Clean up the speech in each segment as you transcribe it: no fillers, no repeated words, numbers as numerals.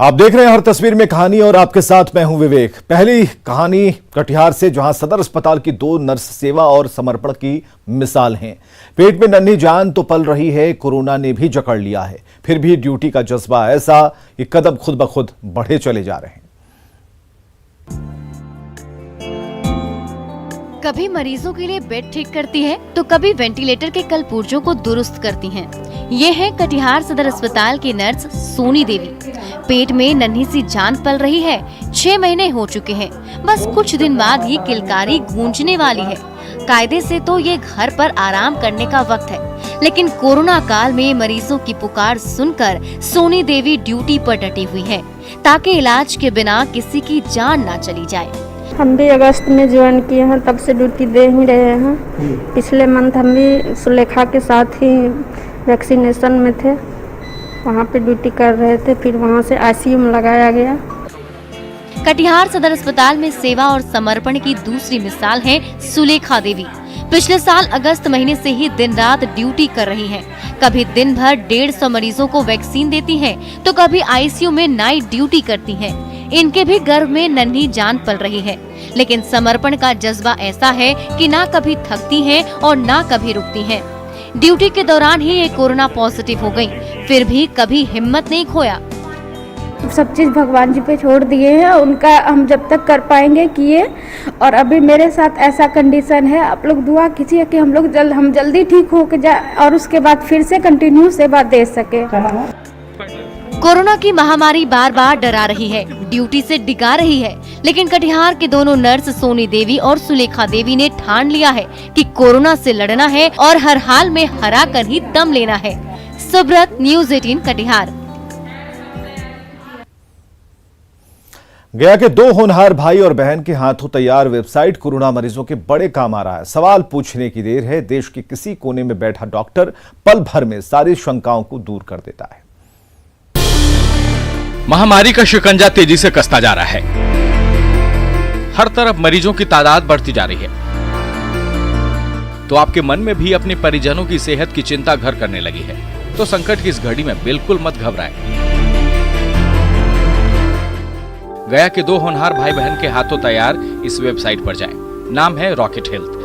आप देख रहे हैं हर तस्वीर में कहानी और आपके साथ मैं हूं विवेक। पहली कहानी कटिहार से, जहां सदर अस्पताल की 2 नर्स सेवा और समर्पण की मिसाल हैं। पेट में नन्ही जान तो पल रही है, कोरोना ने भी जकड़ लिया है, फिर भी ड्यूटी का जज्बा ऐसा कि कदम खुद ब खुद बढ़े चले जा रहे हैं। कभी मरीजों के लिए बेड ठीक करती है तो कभी वेंटिलेटर के कलपुर्जों को दुरुस्त करती हैं। ये है कटिहार सदर अस्पताल की नर्स सोनी देवी। पेट में नन्ही सी जान पल रही है, 6 महीने हो चुके हैं। बस कुछ दिन बाद ही किलकारी गूंजने वाली है। कायदे से तो ये घर पर आराम करने का वक्त है, लेकिन कोरोना काल में मरीजों की पुकार सुनकर सोनी देवी ड्यूटी पर डटी हुई है, ताकि इलाज के बिना किसी की जान ना चली जाए। हम भी अगस्त में ज्वाइन किए हैं, तब से ड्यूटी दे ही रहे हैं। पिछले मंथ हम भी सुलेखा के साथ ही वैक्सीनेशन में थे, वहाँ पे ड्यूटी कर रहे थे। फिर वहाँ से आईसीयू में लगाया गया। कटिहार सदर अस्पताल में सेवा और समर्पण की दूसरी मिसाल है सुलेखा देवी। पिछले साल अगस्त महीने से ही दिन रात ड्यूटी कर रही हैं। कभी दिन भर 150 मरीजों को वैक्सीन देती हैं, तो कभी आईसीयू में नाइट ड्यूटी करती हैं। इनके भी गर्भ में नन्ही जान पल रही है, लेकिन समर्पण का जज्बा ऐसा है कि ना कभी थकती हैं और ना कभी रुकती हैं। ड्यूटी के दौरान ही ये कोरोना पॉजिटिव हो गई, फिर भी कभी हिम्मत नहीं खोया। सब चीज़ भगवान जी पे छोड़ दिए हैं, उनका हम जब तक कर पाएंगे किए। और अभी मेरे साथ ऐसा कंडीशन है, आप लोग दुआ कीजिए कि हम जल्दी ठीक हो के जाए और उसके बाद फिर से कंटिन्यू सेवा दे सके। कोरोना की महामारी बार बार डरा रही है, ड्यूटी से डिगा रही है, लेकिन कटिहार के दोनों नर्स सोनी देवी और सुलेखा देवी ने ठान लिया है कि कोरोना से लड़ना है और हर हाल में हरा कर ही दम लेना है। सुब्रत, न्यूज़ 18 कटिहार। गया के 2 होनहार भाई और बहन के हाथों तैयार वेबसाइट कोरोना मरीजों के बड़े काम आ रहा है। सवाल पूछने की देर है, देश के किसी कोने में बैठा डॉक्टर पल भर में सारी शंकाओं को दूर कर देता है। महामारी का शिकंजा तेजी से कसता जा रहा है। हर तरफ मरीजों की तादाद बढ़ती जा रही है, तो आपके मन में भी अपने परिजनों की सेहत की चिंता घर करने लगी है। तो संकट की इस घड़ी में बिल्कुल मत घबराएं। गया के 2 होनहार भाई बहन के हाथों तैयार इस वेबसाइट पर जाएं। नाम है रॉकेट हेल्थ।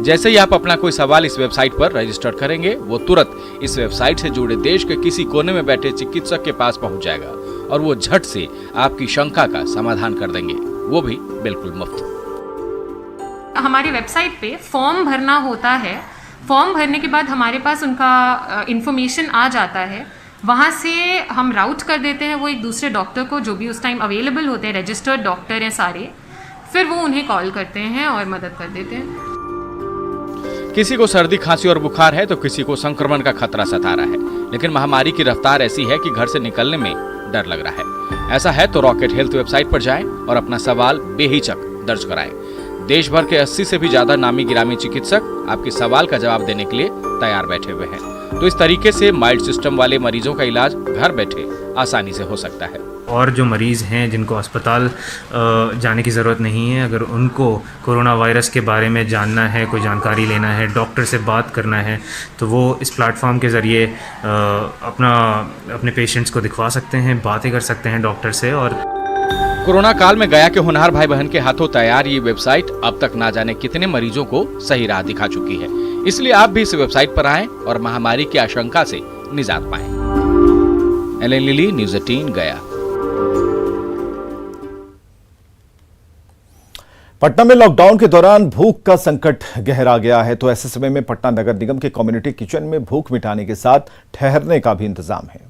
जैसे ही आप अपना कोई सवाल इस वेबसाइट पर रजिस्टर करेंगे, वो तुरंत इस वेबसाइट से जुड़े देश के किसी कोने में बैठे चिकित्सक के पास पहुंच जाएगा और वो झट से आपकी शंका का समाधान कर देंगे, वो भी बिल्कुल मुफ्त। हमारी वेबसाइट पे फॉर्म भरना होता है। फॉर्म भरने के बाद हमारे पास उनका इंफॉर्मेशन आ जाता है। वहाँ से हम राउट कर देते हैं वो एक दूसरे डॉक्टर को, जो भी उस टाइम अवेलेबल होते हैं, रजिस्टर्ड डॉक्टर हैं सारे। फिर वो उन्हें कॉल करते हैं और मदद कर देते हैं। किसी को सर्दी, खांसी और बुखार है तो किसी को संक्रमण का खतरा सता रहा है, लेकिन महामारी की रफ्तार ऐसी है कि घर से निकलने में डर लग रहा है। ऐसा है तो रॉकेट हेल्थ वेबसाइट पर जाएं और अपना सवाल बेहिचक दर्ज कराएं। देश भर के 80 से भी ज्यादा नामी गिरामी चिकित्सक आपके सवाल का जवाब देने के लिए तैयार बैठे हुए हैं। तो इस तरीके से माइल्ड सिस्टम वाले मरीजों का इलाज घर बैठे आसानी से हो सकता है। और जो मरीज़ हैं जिनको अस्पताल जाने की ज़रूरत नहीं है, अगर उनको कोरोना वायरस के बारे में जानना है, कोई जानकारी लेना है, डॉक्टर से बात करना है, तो वो इस प्लेटफॉर्म के ज़रिए अपने पेशेंट्स को दिखवा सकते हैं, बातें कर सकते हैं डॉक्टर से। और कोरोना काल में गया के होनहार भाई बहन के हाथों तैयार ये वेबसाइट अब तक ना जाने कितने मरीजों को सही राह दिखा चुकी है। इसलिए आप भी इस वेबसाइट पर आएं और महामारी की आशंका से निजात पाएं। एलन लिली, न्यूज़ 18 गया। पटना में लॉकडाउन के दौरान भूख का संकट गहरा गया है, तो ऐसे समय में पटना नगर निगम के कम्युनिटी किचन में भूख मिटाने के साथ ठहरने का भी इंतजाम है।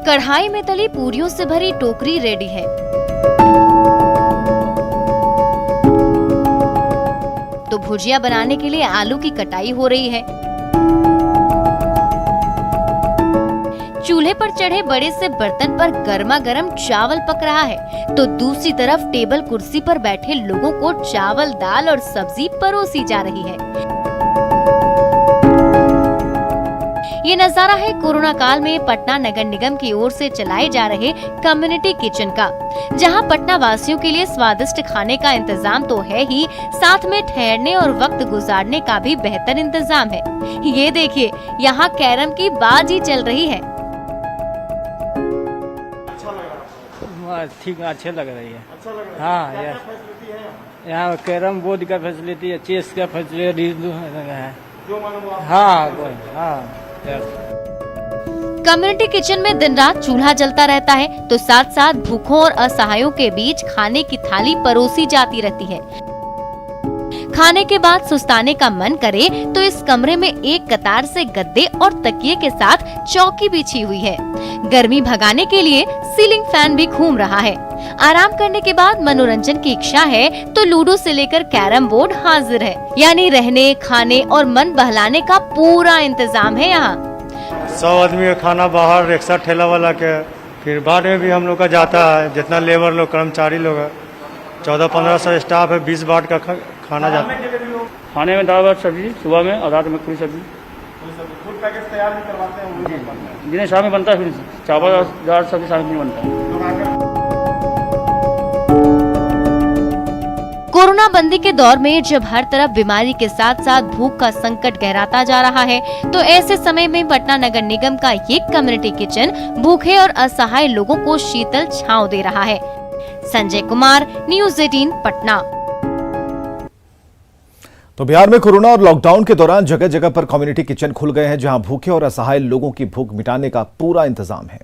कढ़ाई में तली पूरियों से भरी टोकरी रेडी है। तो भुजिया बनाने के लिए आलू की कटाई हो रही है। चूल्हे पर चढ़े बड़े से बर्तन पर गर्मा गर्म चावल पक रहा है, तो दूसरी तरफ टेबल कुर्सी पर बैठे लोगों को चावल, दाल और सब्जी परोसी जा रही है। ये नजारा है कोरोना काल में पटना नगर निगम की ओर से चलाए जा रहे कम्युनिटी किचन का, जहां पटना वासियों के लिए स्वादिष्ट खाने का इंतजाम तो है ही, साथ में ठहरने और वक्त गुजारने का भी बेहतर इंतजाम है। ये देखिए, यहाँ कैरम की बाजी चल रही है। ठीक, अच्छे लग रही है। अच्छा लग रहा है। हाँ, यहाँ कैरम बोर्ड का फैसिलिटी है, चेस का फैसिलिटी है। हाँ। कम्युनिटी किचन में दिन रात चूल्हा जलता रहता है, तो साथ साथ भूखों और असहायों के बीच खाने की थाली परोसी जाती रहती है। खाने के बाद सुस्ताने का मन करे तो इस कमरे में एक कतार से गद्दे और तकिए के साथ चौकी बिछी हुई है। गर्मी भगाने के लिए सीलिंग फैन भी घूम रहा है। आराम करने के बाद मनोरंजन की इच्छा है तो लूडो से लेकर कैरम बोर्ड हाजिर है। यानी रहने, खाने और मन बहलाने का पूरा इंतजाम है यहाँ। 100 आदमी का खाना बाहर, रिक्शा ठेला वाला के, फिर बाद में भी हम लोग का जाता है। जितना लेबर लोग, कर्मचारी लोग है, 14-1500 स्टाफ है, 20 बाट का खाना जाता है। खाने में दाल भात सब्जी सुबह में और रात में पूरी सब्जी। फूड पैकेज तैयार भी करवाते हैं। जिन्हें शाम में बनता है, फिर चावल दाल सब्जी शाम में बनता है। कोरोना बंदी के दौर में जब हर तरफ बीमारी के साथ साथ भूख का संकट गहराता जा रहा है, तो ऐसे समय में पटना नगर निगम का ये कम्युनिटी किचन भूखे और असहाय लोगों को शीतल छांव दे रहा है। संजय कुमार, न्यूज़ 18 पटना। तो बिहार में कोरोना और लॉकडाउन के दौरान जगह जगह पर कम्युनिटी किचन खुल गए हैं, जहां भूखे और असहाय लोगों की भूख मिटाने का पूरा इंतजाम है।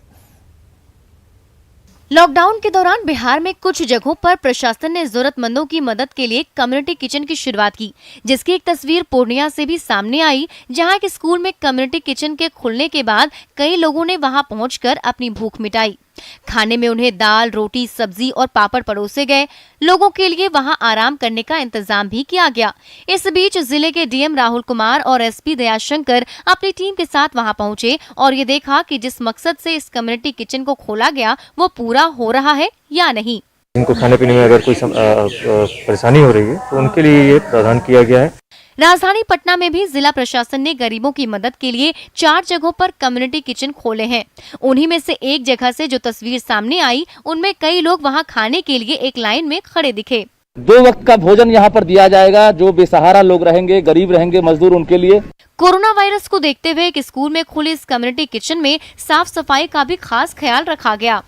लॉकडाउन के दौरान बिहार में कुछ जगहों पर प्रशासन ने जरूरतमंदों की मदद के लिए कम्युनिटी किचन की शुरुआत की, जिसकी एक तस्वीर पूर्णिया से भी सामने आई, जहां एक स्कूल में कम्युनिटी किचन के खुलने के बाद कई लोगों ने वहां पहुंचकर अपनी भूख मिटाई। खाने में उन्हें दाल, रोटी, सब्जी और पापड़ परोसे गए। लोगों के लिए वहां आराम करने का इंतजाम भी किया गया। इस बीच जिले के डीएम राहुल कुमार और एसपी दयाशंकर अपनी टीम के साथ वहां पहुंचे और ये देखा कि जिस मकसद से इस कम्युनिटी किचन को खोला गया वो पूरा हो रहा है या नहीं। जिनको खाने पीने में अगर कोई परेशानी हो रही है तो उनके लिए ये प्रावधान किया गया है। राजधानी पटना में भी जिला प्रशासन ने गरीबों की मदद के लिए 4 जगहों पर कम्युनिटी किचन खोले हैं। उन्हीं में से एक जगह से जो तस्वीर सामने आई, उनमें कई लोग वहां खाने के लिए एक लाइन में खड़े दिखे। 2 वक्त का भोजन यहाँ पर दिया जाएगा। जो बेसहारा लोग रहेंगे, गरीब रहेंगे, मजदूर, उनके लिए। कोरोना वायरस को देखते हुए एक स्कूल में खुले इस कम्युनिटी किचन में साफ सफाई का भी खास ख्याल रखा गया।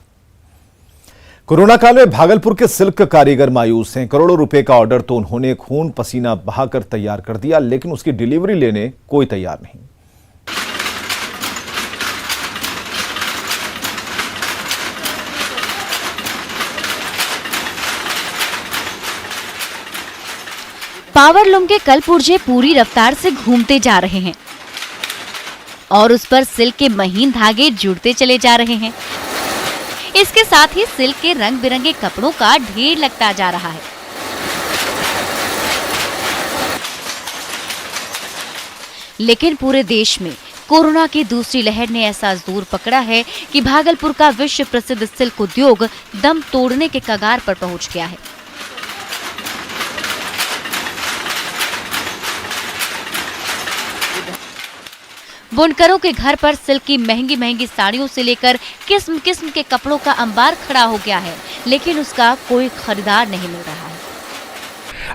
कोरोना काल में भागलपुर के सिल्क कारीगर मायूस हैं। करोड़ों रुपए का ऑर्डर तो उन्होंने खून पसीना बहाकर तैयार कर दिया, लेकिन उसकी डिलीवरी लेने कोई तैयार नहीं। पावरलूम के कल पुर्जे पूरी रफ्तार से घूमते जा रहे हैं और उस पर सिल्क के महीन धागे जुड़ते चले जा रहे हैं। इसके साथ ही सिल्क के रंग बिरंगे कपड़ों का ढेर लगता जा रहा है। लेकिन पूरे देश में कोरोना की दूसरी लहर ने ऐसा जोर पकड़ा है कि भागलपुर का विश्व प्रसिद्ध सिल्क उद्योग दम तोड़ने के कगार पर पहुंच गया है। बुनकरों के घर पर सिल्क की महंगी महंगी साड़ियों से लेकर किस्म किस्म के कपड़ों का अंबार खड़ा हो गया है, लेकिन उसका कोई खरीदार नहीं मिल रहा है।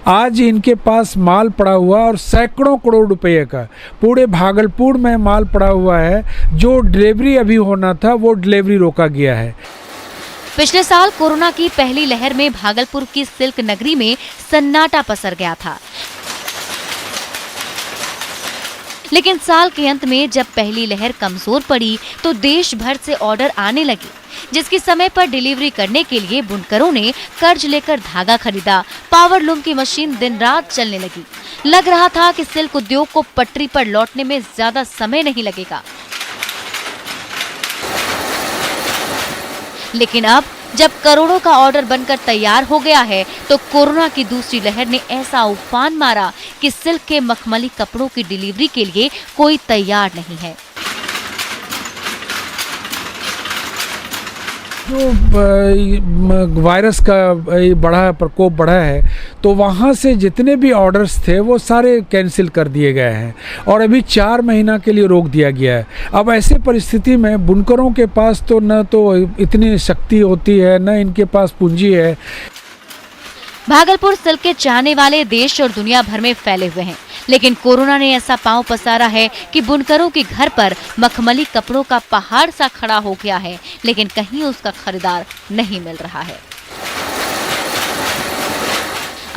आज इनके पास माल पड़ा हुआ और सैकड़ों करोड़ रुपए का पूरे भागलपुर में माल पड़ा हुआ है। जो डिलीवरी अभी होना था वो डिलीवरी रोका गया है। पिछले साल कोरोना की पहली लहर में भागलपुर की सिल्क नगरी में सन्नाटा पसर गया था, लेकिन साल के अंत में जब पहली लहर कमजोर पड़ी तो देश भर से ऑर्डर आने लगे, जिसकी समय पर डिलीवरी करने के लिए बुनकरों ने कर्ज लेकर धागा खरीदा। पावरलूम की मशीन दिन रात चलने लगी। लग रहा था कि सिल्क उद्योग को पटरी पर लौटने में ज्यादा समय नहीं लगेगा। लेकिन अब जब करोड़ों का ऑर्डर बनकर तैयार हो गया है तो कोरोना की दूसरी लहर ने ऐसा उफान मारा कि सिल्क के मखमली कपड़ों की डिलीवरी के लिए कोई तैयार नहीं है। जो वायरस का प्रकोप बढ़ा है, तो वहाँ से जितने भी ऑर्डर्स थे वो सारे कैंसिल कर दिए गए हैं और अभी 4 महीना के लिए रोक दिया गया है। अब ऐसे परिस्थिति में बुनकरों के पास तो न तो इतनी शक्ति होती है, न इनके पास पूंजी है। भागलपुर सिल्क के चाहने वाले देश और दुनिया भर में फैले हुए हैं, लेकिन कोरोना ने ऐसा पांव पसारा है कि बुनकरों के घर पर मखमली कपड़ों का पहाड़ सा खड़ा हो गया है, लेकिन कहीं उसका खरीदार नहीं मिल रहा है।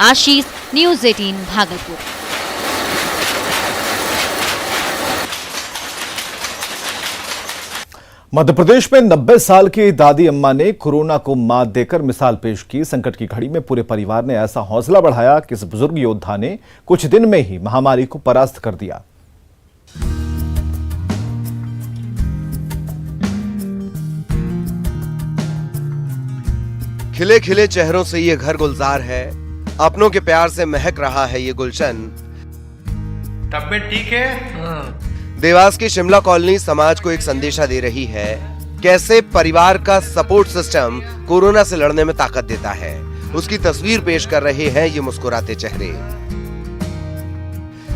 आशीष, न्यूज़ 18 भागलपुर। मध्य प्रदेश में 90 साल की दादी अम्मा ने कोरोना को मात देकर मिसाल पेश की। संकट की घड़ी में पूरे परिवार ने ऐसा हौसला बढ़ाया कि इस बुजुर्ग योद्धा ने कुछ दिन में ही महामारी को परास्त कर दिया। खिले खिले चेहरों से ये घर गुलजार है, अपनों के प्यार से महक रहा है ये गुलशन। तबीयत ठीक है? देवास की शिमला कॉलोनी समाज को एक संदेशा दे रही है, कैसे परिवार का सपोर्ट सिस्टम कोरोना से लड़ने में ताकत देता है। उसकी तस्वीर पेश कर रहे हैं ये मुस्कुराते चेहरे।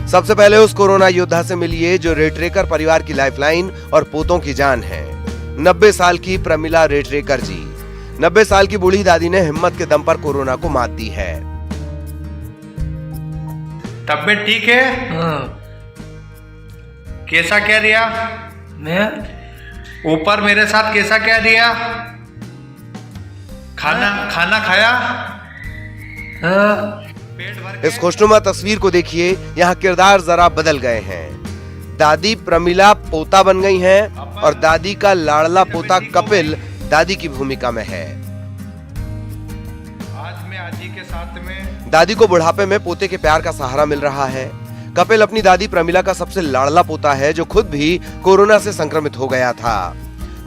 सबसे पहले उस कोरोना योद्धा से मिलिए जो रेटरेकर परिवार की लाइफलाइन और पोतों की जान है। 90 साल की प्रमिला रेटरेकर जी। 90 साल की बूढ़ी दादी ने हिम्मत के दम पर कोरोना को मात दी है। तबीयत ठीक है? कैसा क्या रिया? मैं ऊपर मेरे साथ कैसा क्या रिया? खाना खाया? इस खुशनुमा तस्वीर को देखिए, यहाँ किरदार जरा बदल गए हैं। दादी प्रमिला पोता बन गई हैं और दादी का लाडला पोता कपिल दादी की भूमिका में है। आज मैं आजी के साथ में दादी को बुढ़ापे में पोते के प्यार का सहारा मिल रहा है। कपिल अपनी दादी प्रमिला का सबसे लाडला पोता है जो खुद भी कोरोना से संक्रमित हो गया था,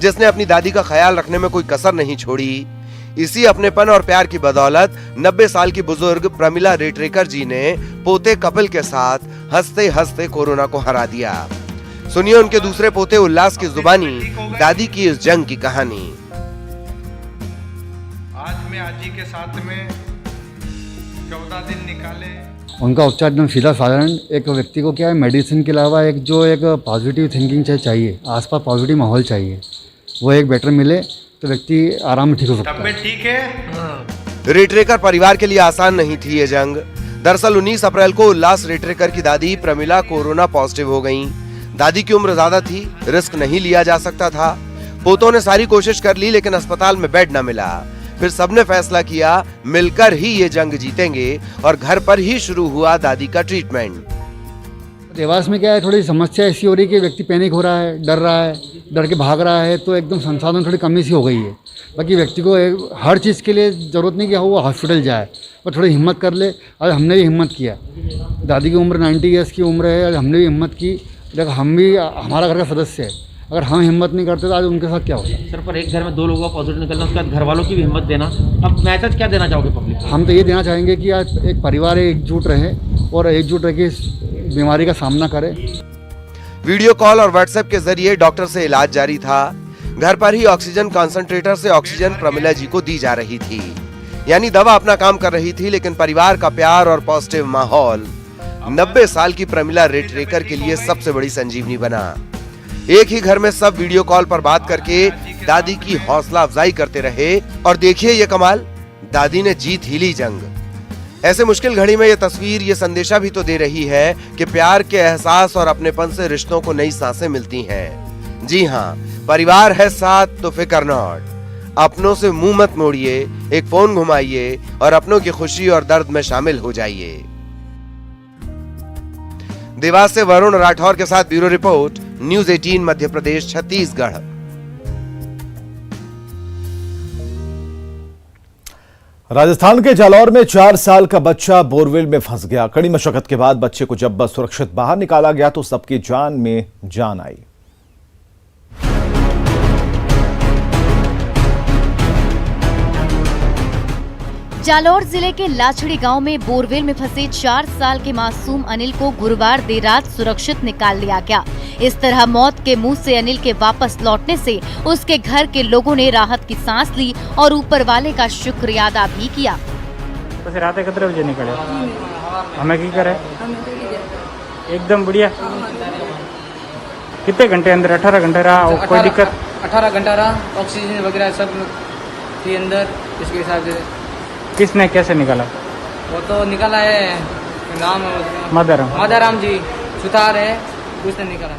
जिसने अपनी दादी का ख्याल रखने में कोई कसर नहीं छोड़ी। इसी अपनेपन और प्यार की बदौलत 90 साल की बुजुर्ग प्रमिला रेटरेकर जी ने पोते कपिल के साथ हंसते हंसते कोरोना को हरा दिया। सुनिए उनके दूसरे पोते उल्लास की जुबानी दादी की इस जंग की कहानी। आज मैं आजी के साथ में 14 दिन निकाले। उनका उपचार एकदम सीधा साधारण। एक व्यक्ति को क्या है, मेडिसिन के अलावा एक पॉजिटिव थिंकिंग चाहिए, आसपास पॉजिटिव माहौल चाहिए, वो एक बेटर मिले तो व्यक्ति आराम में ठीक हो सकता है। तबीयत ठीक है? रेटरेकर परिवार के लिए आसान नहीं थी ये जंग। दरअसल 19 अप्रैल को उल्लास रेटरेकर की दादी प्रमिला कोरोना पॉजिटिव हो गईं। दादी की उम्र ज्यादा थी, रिस्क नहीं लिया जा सकता था। पोतों ने सारी कोशिश कर ली लेकिन अस्पताल में बेड न मिला। फिर सबने फैसला किया मिलकर ही ये जंग जीतेंगे और घर पर ही शुरू हुआ दादी का ट्रीटमेंट। देवास में क्या है, थोड़ी समस्या ऐसी हो रही है कि व्यक्ति पैनिक हो रहा है, डर के भाग रहा है, तो एकदम संसाधन थोड़ी कमी सी हो गई है। बाकी व्यक्ति को हर चीज़ के लिए ज़रूरत नहीं कि वो हॉस्पिटल जाए, पर थोड़ी हिम्मत कर ले। आज हमने भी हिम्मत किया। दादी की उम्र 90 ईयर्स की उम्र है, आज हमने भी हिम्मत की। देखो हम भी, हमारा घर का सदस्य है, अगर हम हिम्मत नहीं करते तो आज उनके साथ क्या होता। सर पर एक घर में 2 लोगों का पॉजिटिव निकलना, उसके बाद घर वालों की भी हिम्मत देना, अब मैसेज क्या देना चाहोगे पब्लिक? हम तो ये देना चाहेंगे कि आज एक परिवार एकजुट रहे और एकजुट रह के इस बीमारी का सामना करे। वीडियो कॉल और व्हाट्सएप के जरिए डॉक्टर से इलाज जारी था। घर पर ही ऑक्सीजन कंसंट्रेटर से ऑक्सीजन प्रमिला जी को दी जा रही थी, यानी दवा अपना काम कर रही थी, लेकिन परिवार का प्यार और पॉजिटिव माहौल 90 साल की प्रमिला रेटरेकर के लिए सबसे बड़ी संजीवनी बना। एक ही घर में सब वीडियो कॉल पर बात करके दादी की हौसला अफजाई करते रहे और देखिए ये कमाल, दादी ने जीत ही ली जंग। ऐसे मुश्किल घड़ी में ये तस्वीर ये संदेशा भी तो दे रही है कि प्यार के एहसास और अपनेपन से रिश्तों को नई सांसें मिलती हैं। जी हाँ, परिवार है साथ तो फिक्र नॉट। अपनों से मुंह मत मोड़िए, एक फोन घुमाइए और अपनों की खुशी और दर्द में शामिल हो जाइए। देवास से वरुण राठौर के साथ bureau report, news 18 Madhya Pradesh Chhattisgarh. Rajasthan के जालौर में 4 साल का बच्चा बोरवेल में फंस गया। कड़ी मशक्कत के बाद बच्चे को जब सुरक्षित बाहर निकाला गया तो सबकी जान में जान आई। जालौर जिले के लाछड़ी गांव में बोरवेल में फंसे 4 साल के मासूम अनिल को गुरुवार देर रात सुरक्षित निकाल लिया गया। इस तरह मौत के मुंह से अनिल के वापस लौटने से उसके घर के लोगों ने राहत की सांस ली और ऊपर वाले का शुक्रिया अदा भी किया। तो रात 11 बजे निकले, हमें की करे एकदम बढ़िया। कितने घंटे अंदर? 18 घंटे रहा, कोई दिक्कत? 18 घंटा रहा, ऑक्सीजन वगैरह सब थी अंदर। इसके हिसाब से किसने कैसे निकाला? वो तो निकाला है, नाम मादाराम जी सुतार है, उसने निकाला।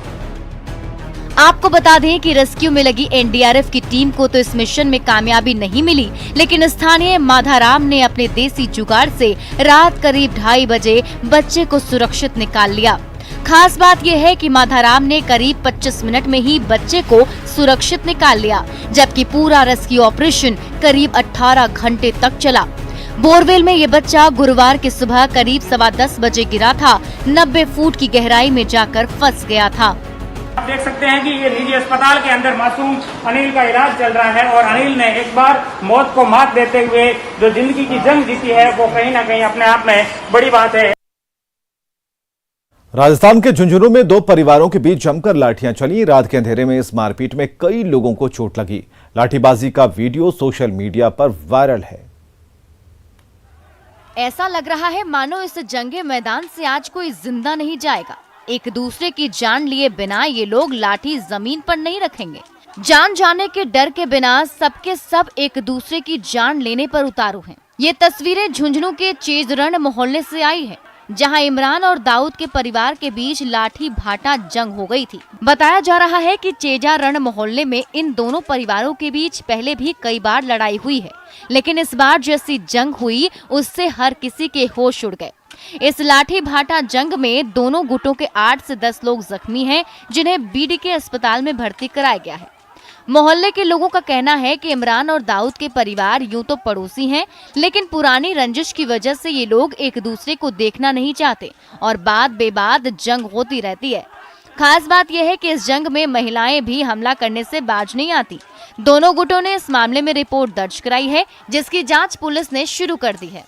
आपको बता दें कि रेस्क्यू में लगी एनडीआरएफ की टीम को तो इस मिशन में कामयाबी नहीं मिली, लेकिन स्थानीय माधाराम ने अपने देसी जुगाड़ से रात करीब 2:30 बजे बच्चे को सुरक्षित निकाल लिया। खास बात यह है कि माधाराम ने करीब 25 मिनट में ही बच्चे को सुरक्षित निकाल लिया, जबकि पूरा रेस्क्यू ऑपरेशन करीब 18 घंटे तक चला। बोरवेल में ये बच्चा गुरुवार की सुबह करीब 10:15 बजे गिरा था, 90 फुट की गहराई में जाकर फंस गया था। आप देख सकते हैं कि ये निजी अस्पताल के अंदर मासूम अनिल का इलाज चल रहा है और अनिल ने एक बार मौत को मात देते हुए जो जिंदगी की जंग जीती है वो कहीं ना कहीं अपने आप में बड़ी बात है। राजस्थान के झुंझुनू में 2 परिवारों के बीच जमकर लाठियां चली। रात के अंधेरे में इस मारपीट में कई लोगों को चोट लगी। लाठीबाजी का वीडियो सोशल मीडिया पर वायरल है। ऐसा लग रहा है मानो इस जंगे मैदान से आज कोई जिंदा नहीं जाएगा। एक दूसरे की जान लिए बिना ये लोग लाठी जमीन पर नहीं रखेंगे। जान जाने के डर के बिना सबके सब एक दूसरे की जान लेने पर उतारू हैं। ये तस्वीरें झुंझुनू के चेजरण मोहल्ले से आई है, जहां इमरान और दाऊद के परिवार के बीच लाठी भाटा जंग हो गई थी। बताया जा रहा है कि चेजारण मोहल्ले में इन दोनों परिवारों के बीच पहले भी कई बार लड़ाई हुई है, लेकिन इस बार जैसी जंग हुई उससे हर किसी के होश उड़ गए। इस लाठी भाटा जंग में दोनों गुटों के 8 से 10 लोग जख्मी हैं, जिन्हें बीडीके अस्पताल में भर्ती कराया गया है। मोहल्ले के लोगों का कहना है कि इमरान और दाऊद के परिवार यूं तो पड़ोसी हैं, लेकिन पुरानी रंजिश की वजह से ये लोग एक दूसरे को देखना नहीं चाहते और बात बेबात जंग होती रहती है। खास बात यह है कि इस जंग में महिलाएं भी हमला करने से बाज नहीं आती। दोनों गुटों ने इस मामले में रिपोर्ट दर्ज कराई है, जिसकी जांच पुलिस ने शुरू कर दी है।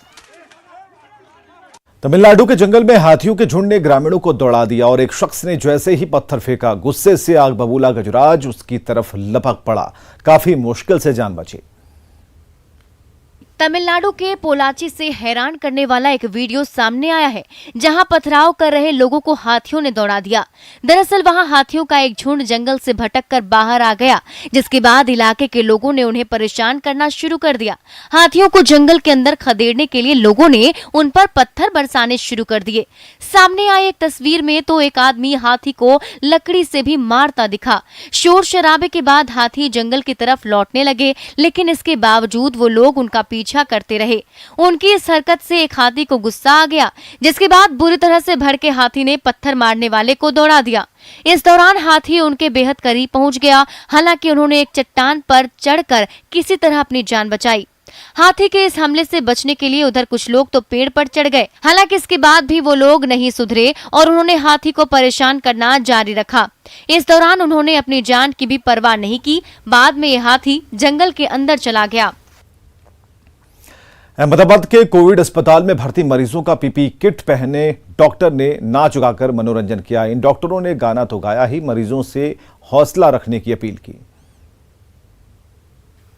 तमिलनाडु के जंगल में हाथियों के झुंड ने ग्रामीणों को दौड़ा दिया और एक शख्स ने जैसे ही पत्थर फेंका, गुस्से से आग बबूला गजराज उसकी तरफ लपक पड़ा। काफी मुश्किल से जान बची। तमिलनाडु के पोलाची से हैरान करने वाला एक वीडियो सामने आया है, जहां पथराव कर रहे लोगों को हाथियों ने दौड़ा दिया। दरअसल वहां हाथियों का एक झुंड जंगल से भटककर बाहर आ गया, जिसके बाद इलाके के लोगों ने उन्हें परेशान करना शुरू कर दिया। हाथियों को जंगल के अंदर खदेड़ने के लिए लोगों ने उन पर पत्थर बरसाने शुरू कर दिए। सामने आई एक तस्वीर में तो एक आदमी हाथी को लकड़ी से भी मारता दिखा। शोर शराबे के बाद हाथी जंगल की तरफ लौटने लगे, लेकिन इसके बावजूद वो लोग उनका पीछा करते रहे। उनकी इस हरकत से एक हाथी को गुस्सा आ गया, जिसके बाद बुरी तरह से भड़के हाथी ने पत्थर मारने वाले को दौड़ा दिया। इस दौरान हाथी उनके बेहद करीब पहुंच गया। हालांकि उन्होंने एक चट्टान पर चढ़कर किसी तरह अपनी जान बचाई। हाथी के इस हमले से बचने के लिए उधर कुछ लोग तो पेड़ पर चढ़ गए। हालांकि इसके बाद भी वो लोग नहीं सुधरे और उन्होंने हाथी को परेशान करना जारी रखा। इस दौरान उन्होंने अपनी जान की भी परवाह नहीं की। बाद में ये हाथी जंगल के अंदर चला गया। अहमदाबाद के कोविड अस्पताल में भर्ती मरीजों का पीपी किट पहने डॉक्टर ने नाच गाकर मनोरंजन किया। इन डॉक्टरों ने गाना तो गाया ही, मरीजों से हौसला रखने की अपील की।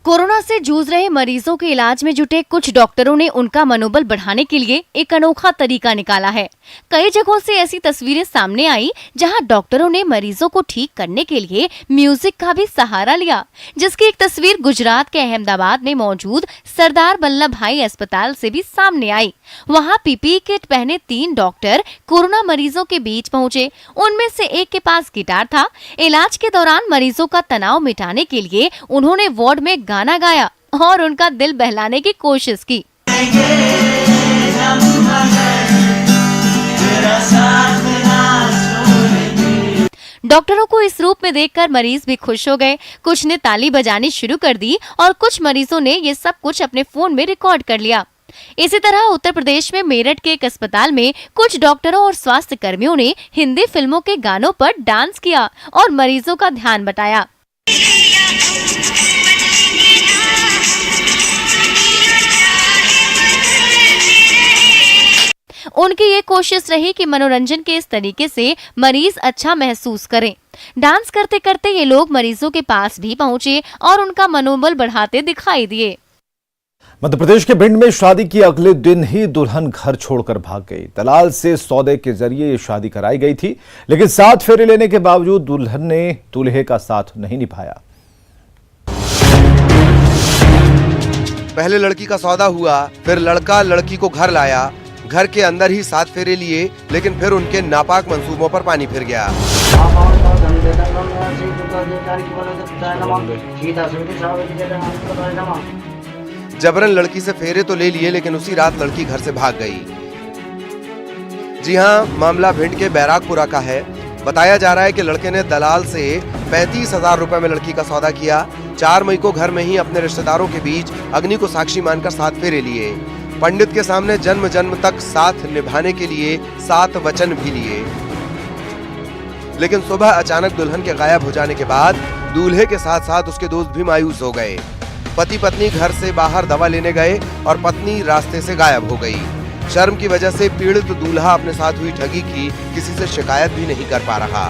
कोरोना से जूझ रहे मरीजों के इलाज में जुटे कुछ डॉक्टरों ने उनका मनोबल बढ़ाने के लिए एक अनोखा तरीका निकाला है। कई जगहों से ऐसी तस्वीरें सामने आई जहां डॉक्टरों ने मरीजों को ठीक करने के लिए म्यूजिक का भी सहारा लिया, जिसकी एक तस्वीर गुजरात के अहमदाबाद में मौजूद सरदार वल्लभ भाई अस्पताल से भी सामने आई। वहां पीपीई किट पहने 3 डॉक्टर कोरोना मरीजों के बीच पहुंचे। उनमें से एक के पास गिटार था। इलाज के दौरान मरीजों का तनाव मिटाने के लिए उन्होंने वार्ड में गाना गाया और उनका दिल बहलाने की कोशिश की। डॉक्टरों को इस रूप में देखकर मरीज भी खुश हो गए। कुछ ने ताली बजानी शुरू कर दी और कुछ मरीजों ने ये सब कुछ अपने फोन में रिकॉर्ड कर लिया। इसी तरह उत्तर प्रदेश में मेरठ के एक अस्पताल में कुछ डॉक्टरों और स्वास्थ्य कर्मियों ने हिंदी फिल्मों के गानों पर डांस किया और मरीजों का ध्यान बटाया। उनकी ये कोशिश रही कि मनोरंजन के इस तरीके से मरीज अच्छा महसूस करें। डांस करते करते ये लोग मरीजों के पास भी पहुंचे और उनका मनोबल बढ़ाते दिखाई दिए। मध्य प्रदेश के भिंड में शादी की अगले दिन ही दुल्हन घर छोड़कर भाग गई। दलाल से सौदे के जरिए ये शादी कराई गई थी, लेकिन 7 फेरे लेने के बावजूद दुल्हन ने दूल्हे का साथ नहीं निभाया। पहले लड़की का सौदा हुआ, फिर लड़का लड़की को घर लाया, घर के अंदर ही 7 फेरे लिए, लेकिन फिर उनके नापाक मंसूबों पर पानी फिर गया। जबरन लड़की से फेरे तो ले लिए, लेकिन उसी रात लड़की घर से भाग गई। जी हां, मामला भिंड के बैरागपुरा का है। बताया जा रहा है कि लड़के ने दलाल से 35,000 रुपए में लड़की का सौदा किया। 4 मई को घर में ही अपने रिश्तेदारों के बीच अग्नि को साक्षी मानकर 7 फेरे लिए। पंडित के सामने जन्म जन्म तक साथ निभाने के लिए 7 वचन भी लिए। लेकिन सुबह अचानक दुल्हन के गायब हो जाने के बाद दूल्हे के साथ साथ उसके दोस्त भी मायूस हो गए। पति पत्नी घर से बाहर दवा लेने गए और पत्नी रास्ते से गायब हो गई। शर्म की वजह से पीड़ित दूल्हा अपने साथ हुई ठगी की किसी से शिकायत भी नहीं कर पा रहा।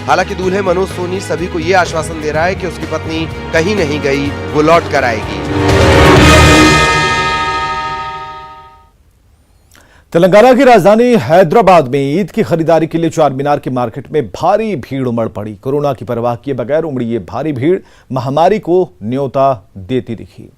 हालांकि दूल्हे मनोज सोनी सभी को ये आश्वासन दे रहा है कि उसकी पत्नी कहीं नहीं गई, वो लौट कर आएगी। तेलंगाना की राजधानी हैदराबाद में ईद की खरीदारी के लिए चार मीनार की मार्केट में भारी भीड़ उमड़ पड़ी। कोरोना की परवाह किए बगैर उमड़ी ये भारी भीड़ महामारी को न्योता देती दिखी।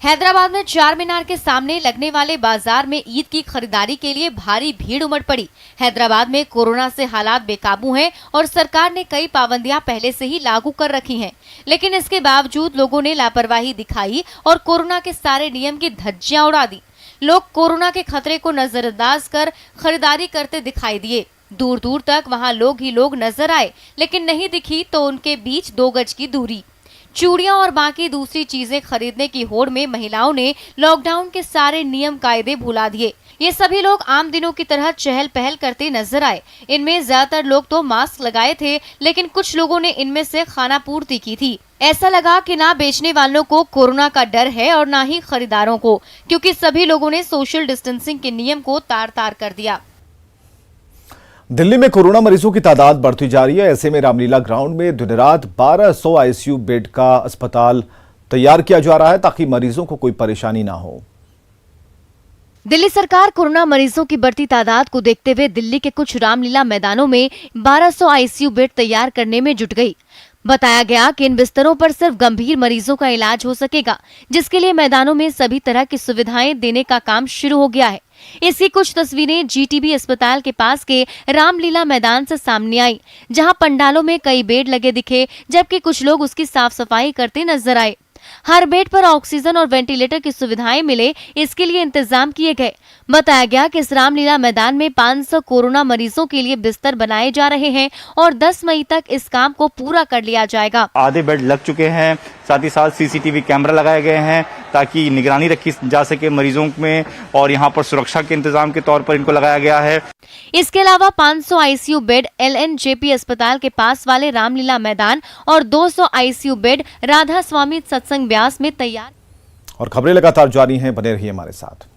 हैदराबाद में चार मीनार के सामने लगने वाले बाजार में ईद की खरीदारी के लिए भारी भीड़ उमड़ पड़ी। हैदराबाद में कोरोना से हालात बेकाबू हैं और सरकार ने कई पाबंदियां पहले से ही लागू कर रखी हैं, लेकिन इसके बावजूद लोगों ने लापरवाही दिखाई और कोरोना के सारे नियम की धज्जियां उड़ा दी। लोग कोरोना के खतरे को नजरअंदाज कर खरीदारी करते दिखाई दिए। दूर दूर तक वहां लोग ही लोग नजर आए, लेकिन नहीं दिखी तो उनके बीच 2 गज की दूरी। चूड़ियां और बाकी दूसरी चीजें खरीदने की होड़ में महिलाओं ने लॉकडाउन के सारे नियम कायदे भुला दिए। ये सभी लोग आम दिनों की तरह चहल पहल करते नजर आए। इनमें ज्यादातर लोग तो मास्क लगाए थे, लेकिन कुछ लोगों ने इनमें से खाना पूर्ति की थी। ऐसा लगा कि ना बेचने वालों को कोरोना का डर है और ना ही खरीदारों को, क्योंकि सभी लोगों ने सोशल डिस्टेंसिंग के नियम को तार तार कर दिया। दिल्ली में कोरोना मरीजों की तादाद बढ़ती जा रही है। ऐसे में रामलीला ग्राउंड में दिन रात 1200 आईसीयू बेड का अस्पताल तैयार किया जा रहा है ताकि मरीजों को कोई परेशानी ना हो। दिल्ली सरकार कोरोना मरीजों की बढ़ती तादाद को देखते हुए दिल्ली के कुछ रामलीला मैदानों में 1200 आईसीयू बेड तैयार करने में जुट गई। बताया गया कि इन बिस्तरों पर सिर्फ गंभीर मरीजों का इलाज हो सकेगा, जिसके लिए मैदानों में सभी तरह की सुविधाएं देने का काम शुरू हो गया है। इसकी कुछ तस्वीरें जीटीबी अस्पताल के पास के रामलीला मैदान से सामने आई, जहां पंडालों में कई बेड लगे दिखे, जबकि कुछ लोग उसकी साफ सफाई करते नजर आए। हर बेड पर ऑक्सीजन और वेंटिलेटर की सुविधाएं मिले, इसके लिए इंतजाम किए गए। बताया गया कि इस रामलीला मैदान में 500 कोरोना मरीजों के लिए बिस्तर बनाए जा रहे हैं और 10 मई तक इस काम को पूरा कर लिया जाएगा। आधे बेड लग चुके हैं, साथ ही साथ सीसीटीवी कैमरा लगाए गए हैं ताकि निगरानी रखी जा सके मरीजों में, और यहाँ पर सुरक्षा के इंतजाम के तौर पर इनको लगाया गया है। इसके अलावा 500 आईसीयू बेड एलएनजेपी अस्पताल के पास वाले रामलीला मैदान और 200 आईसीयू बेड राधा स्वामी सत्संग ब्यास में तैयार। और खबरें लगातार जारी हैं, बने रहिए हमारे साथ।